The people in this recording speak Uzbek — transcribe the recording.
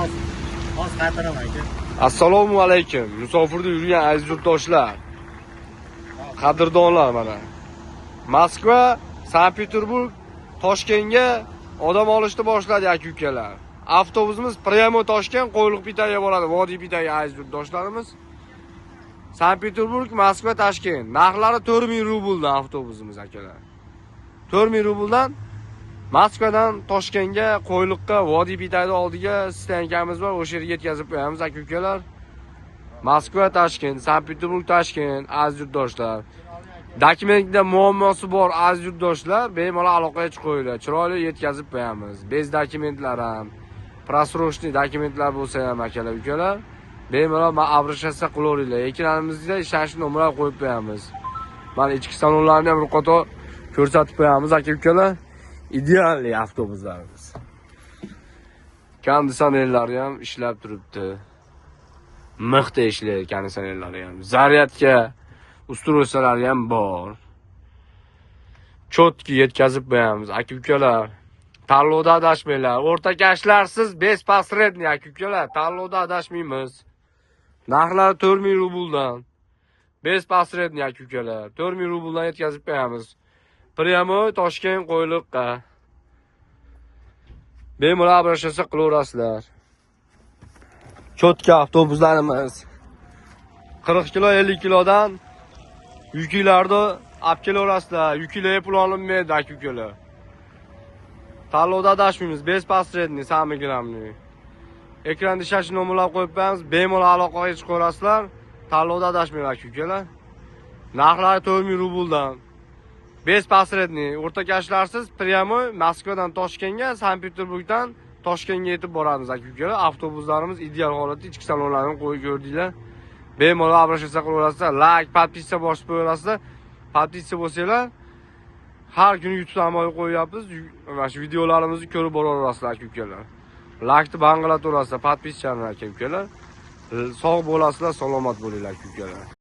Hozir qaytaraman aka. Assalomu alaykum. Musofirda yurgan aziz yurtdoshlar. Qadrdonlar mana. Moskva, Sankt-Peterburg, Toshkentga odam olishni boshladi aka-ukalar. Avtobusimiz Primo Toshkent Qo'yliq Pitaga boradi, Vodiy Pitaga aziz yurtdoshlarimiz. Sankt-Peterburg, Moskva, Toshkent. Narxlari 4000 rubldan avtobusimiz akalar. 4000 rubldan Moskvadan Toshkentga, Qo'yliqqa, Vodiy Pitayni oldiga stankamiz bor, o'sha yerga yetkazib qo'yamiz aka-ukalar. Moskva, Toshkent, Sankt-Peterburg, Toshkent aziz yurtdoshlar. Dokumentda muammosi bor aziz yurtdoshlar, bemalol aloqaga chiqinglar. Chiroyli yetkazib qo'yamiz. Bez dokumentlar ham, prasrochniy dokumentlar bo'lsa ham akalar, ukalar, bemalol abrashasa qilaveringlar. Ekranimizda ishonch nomerlar qo'yib qo'yamiz. Mana ichki salonlarni ham ruqoto ko'rsatib qo'yamiz aka-ukalar. Idealli avtobuslarimiz. Konditsionerlari ham ishlab turibdi. Mixda ishlaydi konditsionerlari ham. Zaryadka ustroysalari ham bor. Chotki yetkazib qo'yamiz aka-ukalar. Tanlovda adashmanglar. O'rtakashlarsiz bez posredniy aka-ukalar. Tanlovda adashmaymiz. Narxlari 4000 rubldan. Bez posredniy aka-ukalar. 4000 rubldan yetkazib qo'yamiz. Primo Toshkent Qo'yliqqa. Bemalol abrashasa qilaverasizlar. Chotka avtobuslarimiz 40 kilo 50 kilodan yuklarni olib kelaverasizlar. Yuklarga pul olinmaydi aka-ukalar. Tanlovda adashmaymiz. Bez posredniy, sami gramniy. Ekranda ishonch nomerlar qo'yib qo'yamiz. Bemalol aloqaga chiqaverasizlar. Tanlovda adashmanglar aka-ukalar. Narxlari 4000 rubldan. Bez posredniy, o'rtakashlarsiz Primo Moskvadan Toshkentga, Sankt-Peterburgdan Toshkentga yetib boramiz aka-ukalar. Avtobuslarimiz ideal holatda, ichki salonlarini qo'yib ko'rdinglar. Bemalol abrashasa qilaverasizlar. Like, podpiska bosib qo'yasizlar. Podpiska bo'lsanglar, har kuni YouTube amalga qo'yapmiz. Mana shu videolarimizni ko'rib boraverasizlar aka-ukalar. Like'ni bangilataverasizlar, podpiskani aka-ukalar. Sog' bo'lasizlar, salomat bo'linglar aka-ukalar.